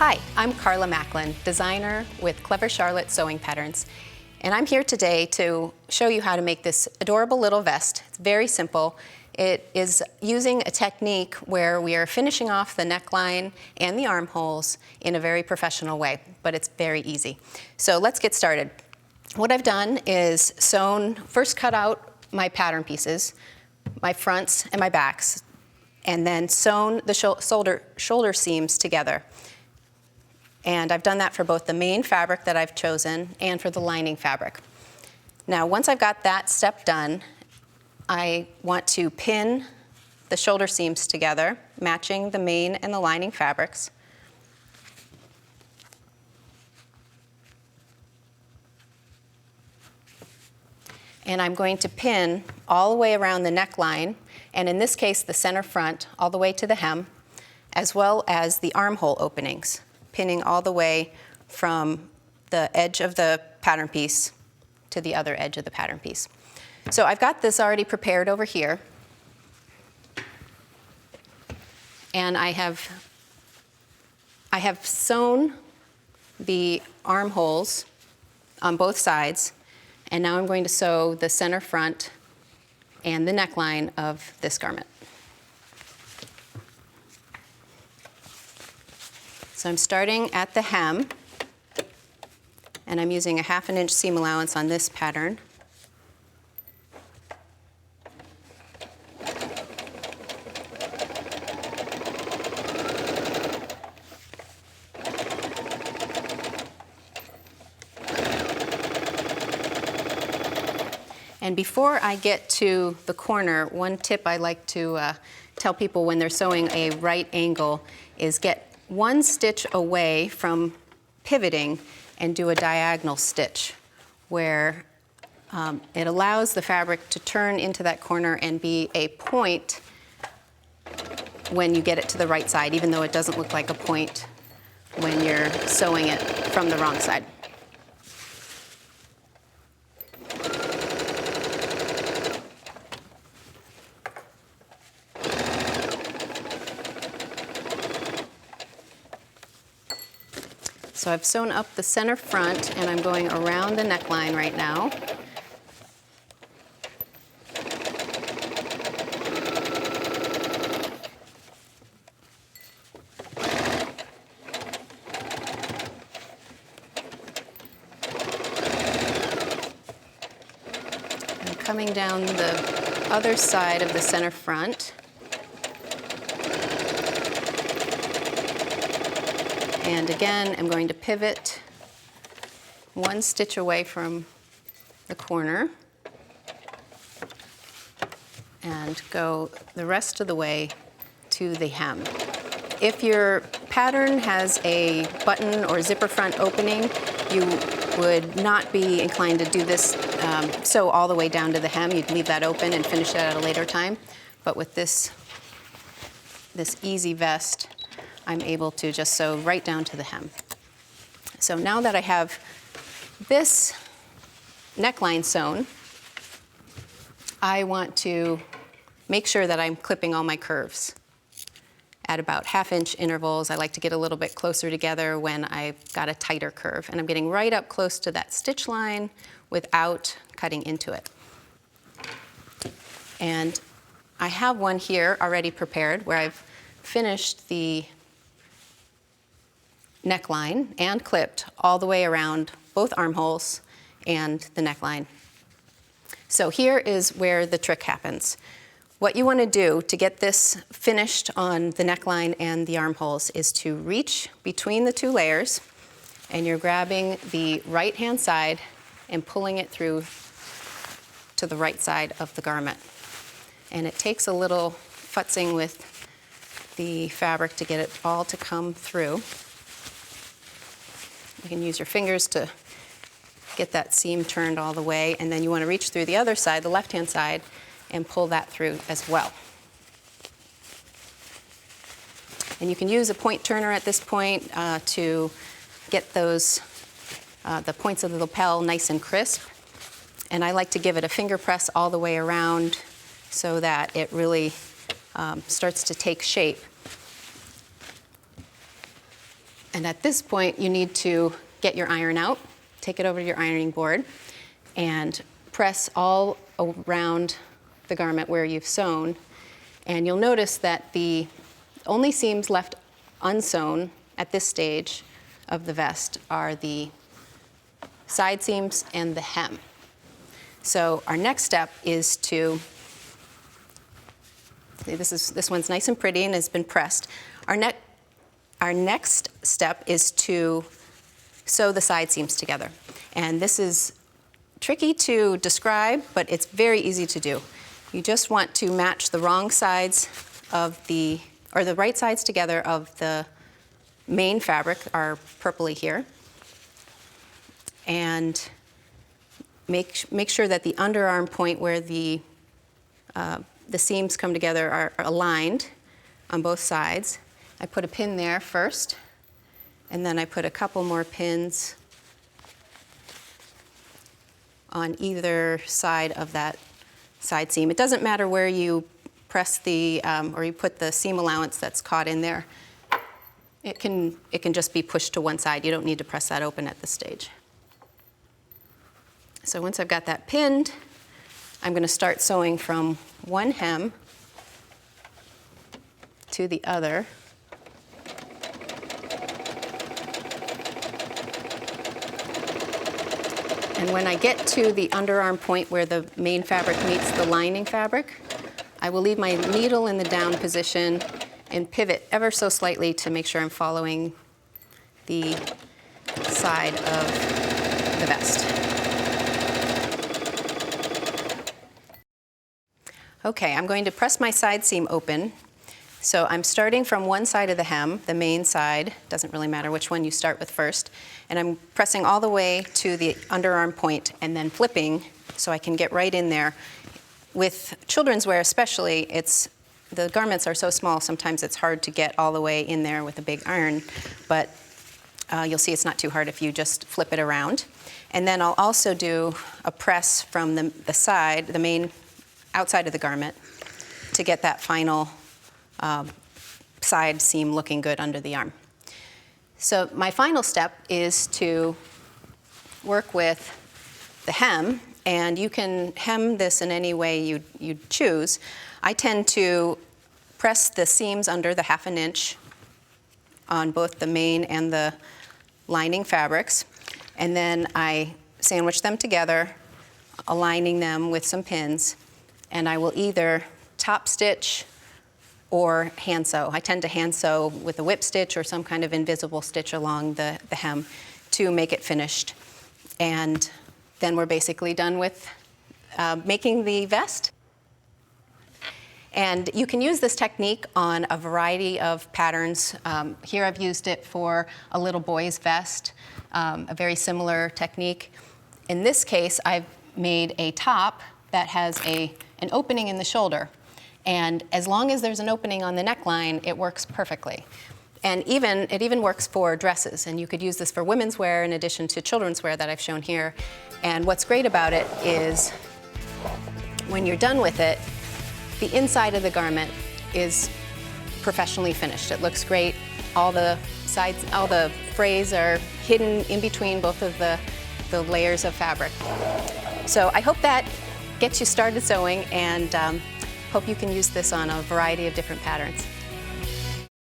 Hi, I'm Carla Macklin, designer with Clever Charlotte Sewing Patterns, and I'm here today to show you how to make this adorable little vest. It's very simple. It is using a technique where we are finishing off the neckline and the armholes in a very professional way, but it's very easy. So let's get started. What I've done is first cut out my pattern pieces, my fronts and my backs, and then sewn the shoulder seams together. And I've done that for both the main fabric that I've chosen and for the lining fabric. Now, once I've got that step done, I want to pin the shoulder seams together, matching the main and the lining fabrics. And I'm going to pin all the way around the neckline, and in this case, the center front, all the way to the hem, as well as the armhole openings, pinning all the way from the edge of the pattern piece to the other edge of the pattern piece. So I've got this already prepared over here. And I have sewn the armholes on both sides, and now I'm going to sew the center front and the neckline of this garment. So I'm starting at the hem, and I'm using a 1/2 inch seam allowance on this pattern. And before I get to the corner, one tip I like to tell people when they're sewing a right angle is get one stitch away from pivoting and do a diagonal stitch where it allows the fabric to turn into that corner and be a point when you get it to the right side, even though it doesn't look like a point when you're sewing it from the wrong side. So I've sewn up the center front, and I'm going around the neckline right now. I'm coming down the other side of the center front. And again, I'm going to pivot one stitch away from the corner and go the rest of the way to the hem. If your pattern has a button or zipper front opening, you would not be inclined to do this sew all the way down to the hem. You'd leave that open and finish that at a later time. But with this easy vest, I'm able to just sew right down to the hem. So now that I have this neckline sewn, I want to make sure that I'm clipping all my curves at about 1/2 inch intervals. I like to get a little bit closer together when I've got a tighter curve. And I'm getting right up close to that stitch line without cutting into it. And I have one here already prepared where I've finished the neckline and clipped all the way around both armholes and the neckline. So here is where the trick happens. What you want to do to get this finished on the neckline and the armholes is to reach between the two layers, and you're grabbing the right-hand side and pulling it through to the right side of the garment. And it takes a little futzing with the fabric to get it all to come through. You can use your fingers to get that seam turned all the way, and then you want to reach through the other side, the left-hand side, and pull that through as well. And you can use a point turner at this point to get those the points of the lapel nice and crisp. And I like to give it a finger press all the way around so that it really starts to take shape. And at this point, you need to get your iron out, take it over to your ironing board, and press all around the garment where you've sewn. And you'll notice that the only seams left unsewn at this stage of the vest are the side seams and the hem. So our next step is to, see, this one's nice and pretty and has been pressed. Our next step is to sew the side seams together. And this is tricky to describe, but it's very easy to do. You just want to match the wrong sides of the right sides together of the main fabric, our purpley here, and make sure that the underarm point where the seams come together are aligned on both sides. I put a pin there first, and then I put a couple more pins on either side of that side seam. It doesn't matter where you press the, or you put the seam allowance that's caught in there. It can just be pushed to one side. You don't need to press that open at this stage. So once I've got that pinned, I'm going to start sewing from one hem to the other. And when I get to the underarm point where the main fabric meets the lining fabric, I will leave my needle in the down position and pivot ever so slightly to make sure I'm following the side of the vest. Okay, I'm going to press my side seam open. So I'm starting from one side of the hem, the main side, doesn't really matter which one you start with first, and I'm pressing all the way to the underarm point and then flipping so I can get right in there. With children's wear especially, the garments are so small, sometimes it's hard to get all the way in there with a big iron, but you'll see it's not too hard if you just flip it around. And then I'll also do a press from the side, the main outside of the garment, to get that final side seam looking good under the arm. So my final step is to work with the hem, and you can hem this in any way you choose. I tend to press the seams under the 1/2 inch on both the main and the lining fabrics, and then I sandwich them together, aligning them with some pins, and I will either top stitch or hand sew. I tend to hand sew with a whip stitch or some kind of invisible stitch along the hem to make it finished. And then we're basically done with making the vest. And you can use this technique on a variety of patterns. Here I've used it for a little boy's vest, a very similar technique. In this case, I've made a top that has an opening in the shoulder. And as long as there's an opening on the neckline, it works perfectly. And it even works for dresses. And you could use this for women's wear in addition to children's wear that I've shown here. And what's great about it is when you're done with it, the inside of the garment is professionally finished. It looks great. All the sides, all the frays are hidden in between both of the layers of fabric. So I hope that gets you started sewing, and hope you can use this on a variety of different patterns.